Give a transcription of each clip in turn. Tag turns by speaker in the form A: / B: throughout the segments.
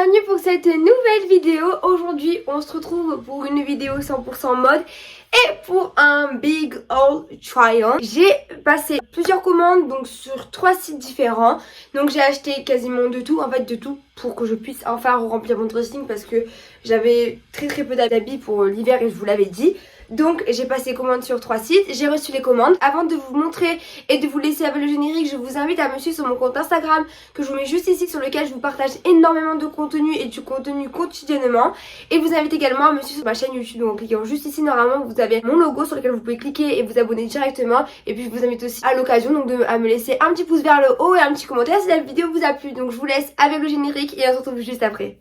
A: bienvenue pour cette nouvelle vidéo. Aujourd'hui on se retrouve pour une vidéo 100% mode et pour un big haul try on. J'ai passé plusieurs commandes donc sur 3 sites différents. Donc j'ai acheté quasiment de tout, en fait de tout, pour que je puisse enfin remplir mon dressing parce que j'avais très peu d'habits pour l'hiver et je vous l'avais dit. Donc j'ai passé commande sur 3 sites, j'ai reçu les commandes. Avant de vous montrer et de vous laisser avec le générique, je vous invite à me suivre sur mon compte Instagram que je vous mets juste ici, sur lequel je vous partage énormément de contenu et du contenu quotidiennement. Et vous invite également à me suivre sur ma chaîne YouTube. Donc en cliquant juste ici, normalement vous avez mon logo sur lequel vous pouvez cliquer et vous abonner directement. Et puis je vous invite aussi à l'occasion donc à me laisser un petit pouce vers le haut et un petit commentaire si la vidéo vous a plu. Donc je vous laisse avec le générique et on se retrouve juste après.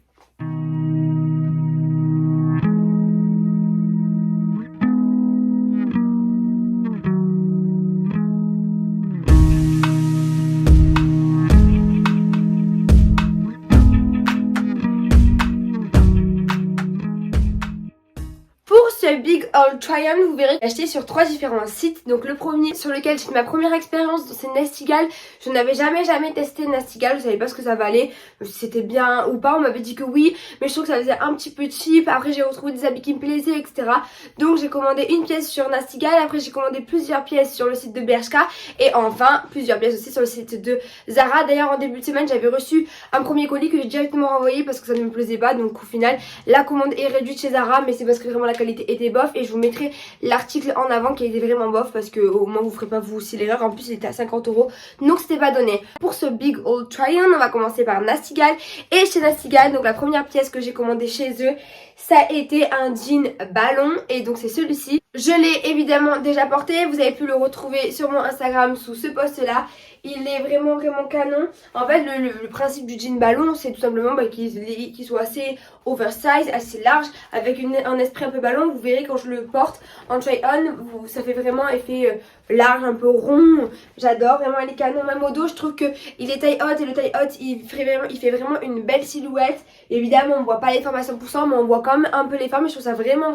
A: Big Haul Try-On, vous verrez, j'ai acheté sur 3 différents sites. Donc le premier sur lequel j'ai fait ma première expérience, c'est Nastigal. Je n'avais jamais testé Nastigal, je savais pas ce que ça valait, si c'était bien ou pas. On m'avait dit que oui, mais je trouve que ça faisait un petit peu cheap. Après j'ai retrouvé des habits qui me plaisaient, etc. Donc j'ai commandé une pièce sur Nastigal. Après j'ai commandé plusieurs pièces sur le site de Bershka. Et enfin plusieurs pièces aussi sur le site de Zara. D'ailleurs en début de semaine j'avais reçu un premier colis que j'ai directement renvoyé parce que ça ne me plaisait pas. Donc au final la commande est réduite chez Zara, mais c'est parce que vraiment la qualité était bof. Et je vous mettrai l'article en avant qui était vraiment bof parce que au moins vous ferez pas vous aussi l'erreur. En plus il était à 50 €, donc c'était pas donné. Pour ce big haul try-on, on va commencer par Nastigal. Et chez Nastigal, donc la première pièce que j'ai commandée chez eux, ça a été un jean ballon. Et donc c'est celui-ci. Je l'ai évidemment déjà porté, vous avez pu le retrouver sur mon Instagram sous ce post là. Il est vraiment canon. En fait le principe du jean ballon, c'est tout simplement qu'il soit assez oversize, assez large, avec un esprit un peu ballon. Vous verrez quand je le porte en try on, ça fait vraiment effet large, un peu rond. J'adore, vraiment il est canon. Même au dos je trouve que il est taille haute, et le taille haute il fait vraiment une belle silhouette. Évidemment on voit pas les formes à 100%, mais on voit quand même un peu les formes. Et je trouve ça vraiment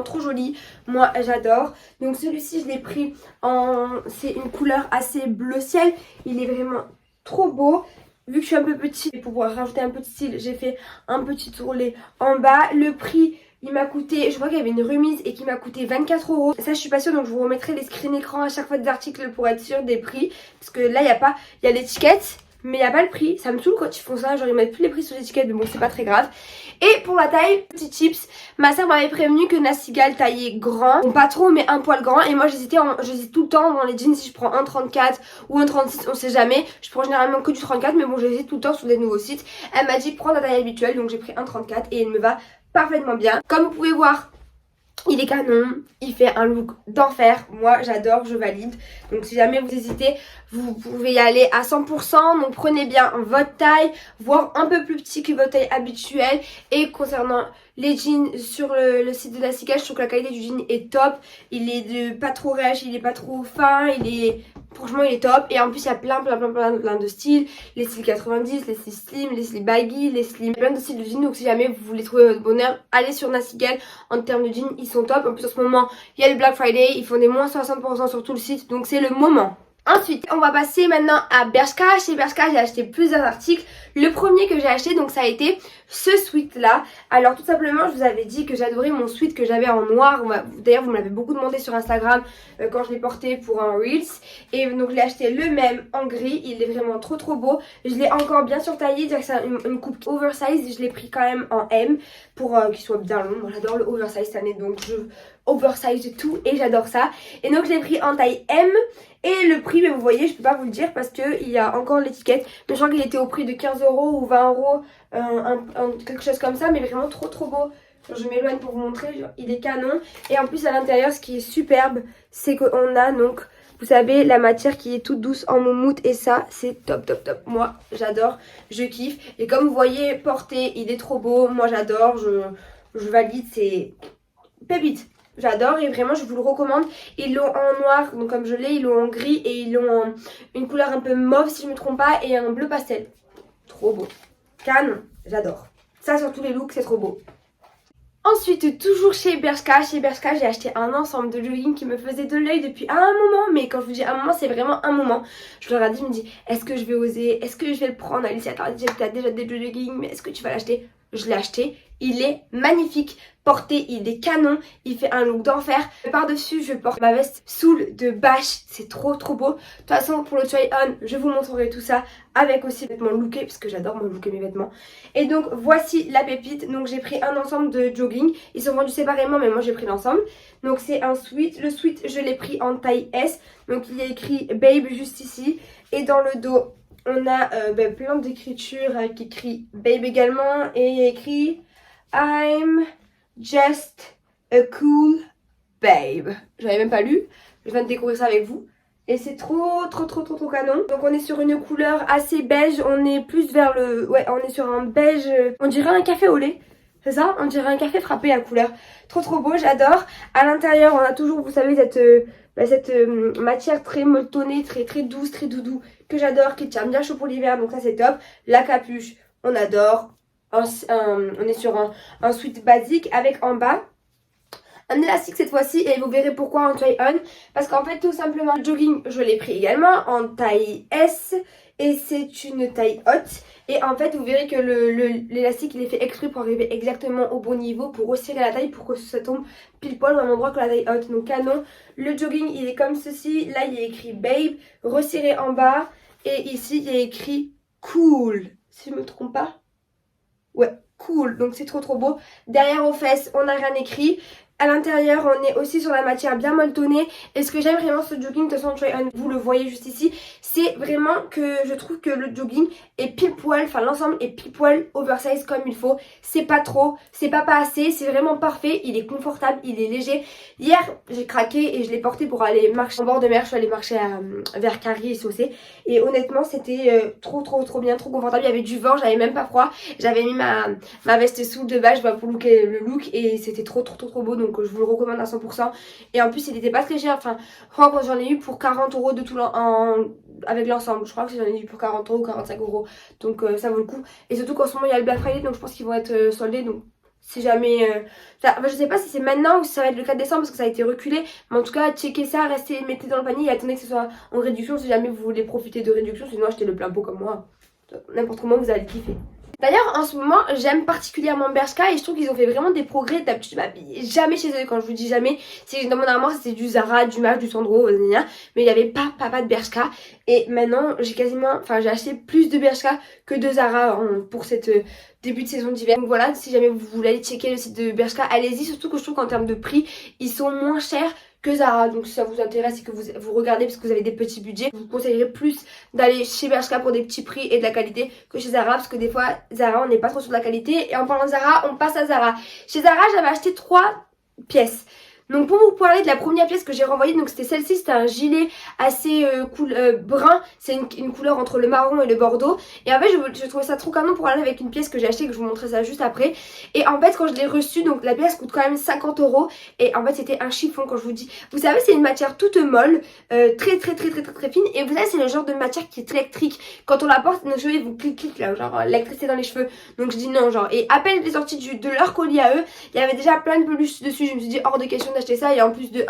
A: trop joli. Moi j'adore. Donc celui-ci je l'ai pris en... c'est une couleur assez bleu ciel. Il est vraiment trop beau. Vu que je suis un peu petite, et pour pouvoir rajouter un peu de style, j'ai fait un petit ourlet en bas. Le prix, il m'a coûté, je vois qu'il y avait une remise et qui m'a coûté 24 €. Ça je suis pas sûre, donc je vous remettrai les screen écrans à chaque fois des articles pour être sûre des prix. Parce que là il y a l'étiquette, mais il n'y a pas le prix. Ça me saoule quand ils font ça, genre ils mettent plus les prix sur l'étiquette, mais bon c'est pas très grave. Et pour la taille, petit tips, ma soeur m'avait prévenu que Nastigal taillait grand, bon pas trop mais un poil grand. Et moi j'hésite tout le temps dans les jeans si je prends un 34 ou un 36, on sait jamais. Je prends généralement que du 34, mais bon j'hésite tout le temps sur des nouveaux sites. Elle m'a dit prends la taille habituelle, donc j'ai pris un 34 et il me va parfaitement bien. Comme vous pouvez voir, il est canon, il fait un look d'enfer, moi j'adore, je valide. Donc si jamais vous hésitez, vous pouvez y aller à 100%. Donc prenez bien votre taille, voire un peu plus petit que votre taille habituelle. Et concernant les jeans sur le site de Nastigal, je trouve que la qualité du jean est top. Il est pas trop rêche, il est pas trop fin, franchement il est top. Et en plus il y a plein de styles. Les styles 90, les styles slim, les styles baggy, les styles, plein de styles de jeans. Donc si jamais vous voulez trouver votre bonheur, allez sur Nastigal. En termes de jeans ils sont top. En plus en ce moment il y a le Black Friday, ils font des moins 60% sur tout le site, donc c'est le moment. Ensuite, on va passer maintenant à Bershka. Chez Bershka, j'ai acheté plusieurs articles. Le premier que j'ai acheté, donc ça a été ce sweat là. Alors tout simplement, je vous avais dit que j'adorais mon sweat que j'avais en noir. D'ailleurs, vous me l'avez beaucoup demandé sur Instagram quand je l'ai porté pour un Reels. Et donc je l'ai acheté le même en gris. Il est vraiment trop beau. Je l'ai encore bien surtaillé, c'est-à-dire que c'est une coupe oversize. Je l'ai pris quand même en M pour qu'il soit bien long. Moi j'adore le oversize cette année, donc je oversize tout et j'adore ça. Et donc je l'ai pris en taille M. Et le prix, mais vous voyez, je peux pas vous le dire parce qu'il y a encore l'étiquette. Mais je crois qu'il était au prix de 15 € ou 20 €, quelque chose comme ça. Mais vraiment trop beau. Je m'éloigne pour vous montrer, il est canon. Et en plus à l'intérieur, ce qui est superbe, c'est qu'on a donc, vous savez, la matière qui est toute douce en moumoute. Et ça, c'est top. Moi, j'adore, je kiffe. Et comme vous voyez, porté, il est trop beau. Moi, j'adore, je valide, c'est pépite. J'adore et vraiment je vous le recommande. Ils l'ont en noir, donc comme je l'ai, ils l'ont en gris et ils l'ont en une couleur un peu mauve si je me trompe pas et un bleu pastel. Trop beau. Canon, j'adore. Ça sur tous les looks, c'est trop beau. Ensuite, toujours chez Bershka, j'ai acheté un ensemble de jogging qui me faisait de l'œil depuis un moment, mais quand je vous dis un moment, c'est vraiment un moment. Je leur ai dit, je me dis, est-ce que je vais oser, est-ce que je vais le prendre? Alicia, t'as déjà des jogging, mais est-ce que tu vas l'acheter? Je l'ai acheté, il est magnifique, porté, il est canon, il fait un look d'enfer. Par-dessus, je porte ma veste Soul de Bash, c'est trop beau. De toute façon, pour le try on, je vous montrerai tout ça avec aussi les vêtements lookés, parce que j'adore me looker mes vêtements. Et donc, voici la pépite. Donc, j'ai pris un ensemble de jogging. Ils sont vendus séparément, mais moi, j'ai pris l'ensemble. Donc, c'est un sweat. Le sweat, je l'ai pris en taille S. Donc, il y a écrit Babe juste ici. Et dans le dos, on a plein d'écritures qui écrit Babe également. Et il y a écrit I'm just a cool babe. J'avais même pas lu. Je viens de découvrir ça avec vous. Et c'est trop canon. Donc on est sur une couleur assez beige. On est plus vers le... Ouais, on est sur un beige... On dirait un café au lait. C'est ça? On dirait un café frappé la couleur. Trop beau, j'adore. À l'intérieur, on a toujours, vous savez, cette matière très molletonnée, très douce, très doudou, que j'adore, qui tient bien chaud pour l'hiver. Donc ça, c'est top. La capuche, on adore. On est sur un sweat basique avec en bas un élastique cette fois-ci, et vous verrez pourquoi en try on, parce qu'en fait tout simplement le jogging je l'ai pris également en taille S et c'est une taille haute, et en fait vous verrez que l'élastique il est fait exprès pour arriver exactement au bon niveau, pour resserrer la taille, pour que ça tombe pile poil au même endroit que la taille haute. Donc canon. Le jogging il est comme ceci, là il y a écrit Babe resserré en bas, et ici il y a écrit Cool, si je me trompe pas. Ouais, cool, donc c'est trop beau. Derrière aux fesses, on n'a rien écrit. À l'intérieur, on est aussi sur la matière bien molletonnée. Et ce que j'aime vraiment ce jogging, de toute façon, vous le voyez juste ici, c'est vraiment que je trouve que le jogging est pile poil, enfin l'ensemble est pile poil oversize comme il faut. C'est pas trop, c'est pas assez, c'est vraiment parfait. Il est confortable, il est léger. Hier, j'ai craqué et je l'ai porté pour aller marcher en bord de mer. Je suis allée marcher vers Carry et Saucé. Et honnêtement, c'était trop bien, trop confortable. Il y avait du vent, j'avais même pas froid. J'avais mis ma veste Soul de Bash pour looker le look et c'était trop beau. Donc je vous le recommande à 100%. Et en plus il était pas très cher. Enfin je crois que j'en ai eu pour 40 € de tout avec l'ensemble. Je crois que j'en ai eu pour 40 € ou 45 €. Donc ça vaut le coup. Et surtout qu'en ce moment il y a le Black Friday, donc je pense qu'ils vont être soldés. Donc si jamais... je sais pas si c'est maintenant ou si ça va être le 4 décembre parce que ça a été reculé. Mais en tout cas checkez ça, restez, mettez dans le panier et attendez que ce soit en réduction si jamais vous voulez profiter de réduction. Sinon achetez le plein pot comme moi. N'importe comment vous allez kiffer. D'ailleurs en ce moment j'aime particulièrement Bershka et je trouve qu'ils ont fait vraiment des progrès. D'habitude je m'habille jamais chez eux. Quand je vous dis jamais, c'est dans mon armoire c'était du Zara, du Maje, du Sandro, mais il n'y avait pas de Bershka. Et maintenant j'ai acheté plus de Bershka que de Zara pour cette début de saison d'hiver. Donc voilà, si jamais vous voulez aller checker le site de Bershka, allez-y, surtout que je trouve qu'en termes de prix ils sont moins chers que Zara. Donc si ça vous intéresse et que vous regardez parce que vous avez des petits budgets, je vous conseillerais plus d'aller chez Bershka pour des petits prix et de la qualité que chez Zara, parce que des fois Zara on n'est pas trop sur de la qualité. Et en parlant de Zara, on passe à Zara. Chez Zara j'avais acheté 3 pièces. Donc pour vous parler de la première pièce que j'ai renvoyée, donc c'était celle-ci, c'était un gilet assez brun, c'est une couleur entre le marron et le bordeaux. Et en fait je trouvais ça trop canon pour aller avec une pièce que j'ai achetée, que je vous montrerai ça juste après. Et en fait quand je l'ai reçue, donc la pièce coûte quand même 50 €. Et en fait c'était un chiffon, quand je vous dis. Vous savez c'est une matière toute molle, très fine. Et vous savez c'est le genre de matière qui est très électrique. Quand on la porte, nos cheveux ils vont clic là, genre l'électricité dans les cheveux. Donc je dis non genre. Et à peine les sorties de leur colis à eux, il y avait déjà plein de peluches dessus. Je me suis dit hors de question d'acheter ça. Et en plus de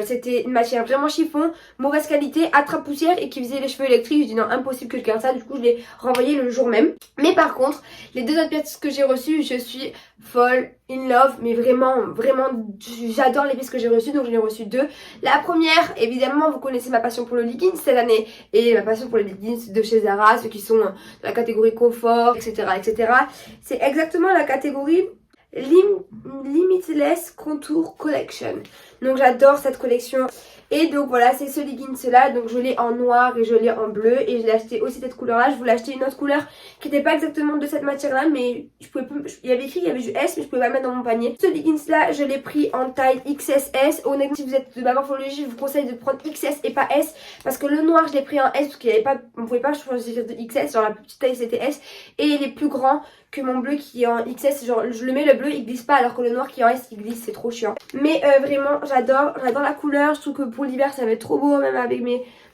A: c'était une matière vraiment chiffon, mauvaise qualité, attrape poussière et qui faisait les cheveux électriques. Je dis non, impossible que je garde ça. Du coup je l'ai renvoyé le jour même. Mais par contre les deux autres pièces que j'ai reçues, je suis folle in love, mais vraiment j'adore les pièces que j'ai reçues. Donc j'en ai reçu 2. La première, évidemment vous connaissez ma passion pour le leggings cette année et ma passion pour les leggings de chez Zara, ceux qui sont de la catégorie confort, etc. C'est exactement la catégorie Limitless Contour Collection. Donc j'adore cette collection. Et donc voilà, c'est ce leggings là. Donc je l'ai en noir et je l'ai en bleu. Et je l'ai acheté aussi cette couleur là. Je voulais acheter une autre couleur qui n'était pas exactement de cette matière là, mais je pouvais pas, il y avait écrit, il y avait du S, mais je pouvais pas le mettre dans mon panier. Ce leggings là, je l'ai pris en taille XSS. Honnêtement, si vous êtes de ma morphologie, je vous conseille de prendre XS et pas S, parce que le noir je l'ai pris en S parce qu'il n'y avait pas, on pouvait pas choisir de XS. Genre la petite taille c'était S, et il est plus grand que mon bleu qui est en XS. Genre je le mets, le bleu il glisse pas, alors que le noir qui est en S il glisse, c'est trop chiant. Mais vraiment j'adore la couleur. Je trouve que pour l'hiver ça va être trop beau, même avec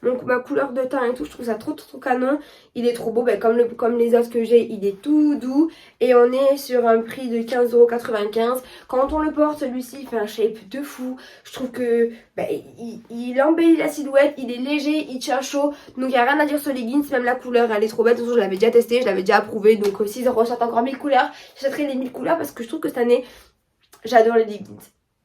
A: donc ma couleur de teint et tout, je trouve ça trop canon. Il est trop beau, comme les autres que j'ai, il est tout doux. Et on est sur un prix de 15,95 €. Quand on le porte, celui-ci il fait un shape de fou. Je trouve que il embellit la silhouette, il est léger, il tient chaud. Donc il n'y a rien à dire sur les leggings, même la couleur elle est trop belle. De toute façon je l'avais déjà testé, je l'avais déjà approuvé. Donc s'ils ressortent encore 1000 couleurs, j'achèterai les 1000 couleurs parce que je trouve que cette année, j'adore les leggings.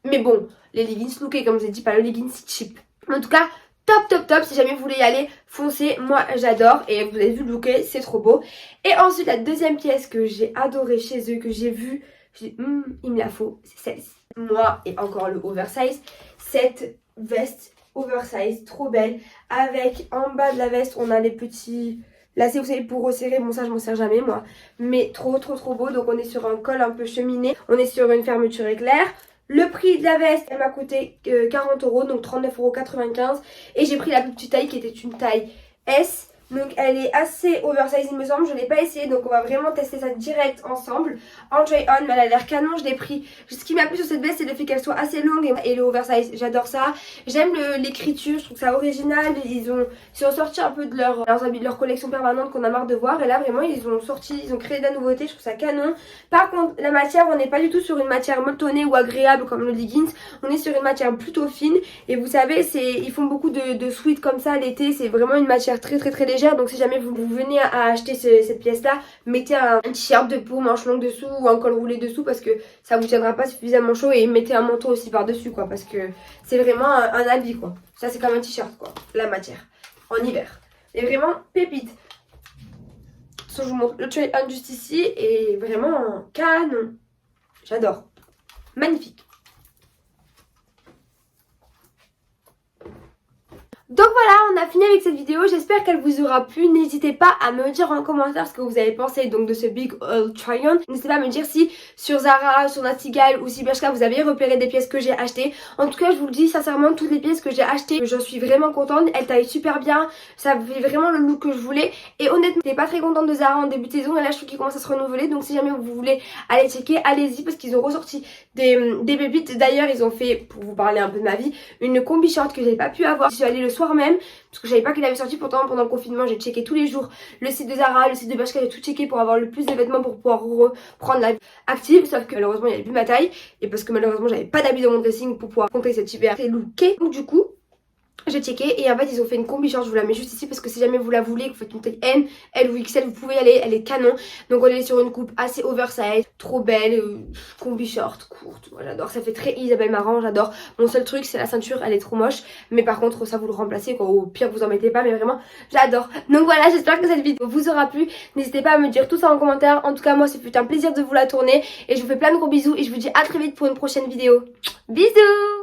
A: Mais bon, les leggings lookés comme je vous ai dit, pas le leggings cheap. En tout cas, top, si jamais vous voulez y aller, foncez, moi j'adore et vous avez vu le looké, c'est trop beau. Et ensuite la deuxième pièce que j'ai adorée chez eux, que j'ai vue, j'ai dit il me la faut, c'est celle-ci. Moi et encore le oversize, cette veste oversize trop belle, avec en bas de la veste on a les petits lacets, vous savez, pour resserrer. Bon ça je m'en sers jamais moi, mais trop beau. Donc on est sur un col un peu cheminé, on est sur une fermeture éclair. Le prix de la veste, elle m'a coûté 40 €, donc 39,95 €. Et j'ai pris la plus petite taille qui était une taille S. Donc elle est assez oversize il me semble, je ne l'ai pas essayé donc on va vraiment tester ça direct ensemble. En try on, mais elle a l'air canon, je l'ai pris. Ce qui m'a plu sur cette veste c'est le fait qu'elle soit assez longue et le oversize, j'adore ça. J'aime l'écriture, je trouve ça original. Ils ont sorti un peu de leur collection permanente qu'on a marre de voir. Et là vraiment ils ont créé de la nouveauté, je trouve ça canon. Par contre la matière, on n'est pas du tout sur une matière mollonnée ou agréable comme le leggings. On est sur une matière plutôt fine. Et vous savez, ils font beaucoup de sweats comme ça l'été, c'est vraiment une matière très légère. Donc si jamais vous venez à acheter cette pièce là, mettez un t-shirt de peau manche longue dessous ou un col roulé dessous parce que ça vous tiendra pas suffisamment chaud. Et mettez un manteau aussi par dessus quoi, parce que c'est vraiment un habit quoi. Ça c'est comme un t-shirt quoi, la matière en hiver. Et vraiment pépite. Je vous montre le try on juste ici et vraiment canon. J'adore, magnifique. Donc voilà, on a fini avec cette vidéo, j'espère qu'elle vous aura plu. N'hésitez pas à me dire en commentaire ce que vous avez pensé donc de ce big haul try on. N'hésitez pas à me dire si sur Zara, sur Nasty Gal ou si Bershka vous avez repéré des pièces que j'ai achetées. En tout cas je vous le dis sincèrement, toutes les pièces que j'ai achetées, j'en suis vraiment contente. Elles taillent super bien, ça fait vraiment le look que je voulais. Et honnêtement j'étais pas très contente de Zara en début de saison et là je trouve qu'ils commencent à se renouveler. Donc si jamais vous voulez aller checker, allez-y parce qu'ils ont ressorti des pépites. D'ailleurs ils ont fait, pour vous parler un peu de ma vie, une combi short que j'avais pas pu avoir. Je suis allée le soir même parce que je savais pas qu'il avait sorti. Pourtant pendant le confinement j'ai checké tous les jours le site de Zara, le site de Bershka, j'ai tout checké pour avoir le plus de vêtements pour pouvoir reprendre la vie active. Sauf que malheureusement il n'y avait plus ma taille et parce que malheureusement j'avais pas d'habits dans mon dressing pour pouvoir compter cet hiver très looké. Donc du coup j'ai checké et en fait ils ont fait une combi short, je vous la mets juste ici parce que si jamais vous la voulez, que vous faites une taille M, L ou XL, vous pouvez y aller, elle est canon. Donc on est sur une coupe assez oversize, trop belle, combi short, courte, moi j'adore, ça fait très Isabelle Marant, j'adore. Mon seul truc c'est la ceinture, elle est trop moche, mais par contre ça vous le remplacez quoi, au pire vous en mettez pas, mais vraiment j'adore. Donc voilà, j'espère que cette vidéo vous aura plu, n'hésitez pas à me dire tout ça en commentaire. En tout cas moi c'est fut un plaisir de vous la tourner et je vous fais plein de gros bisous et je vous dis à très vite pour une prochaine vidéo. Bisous.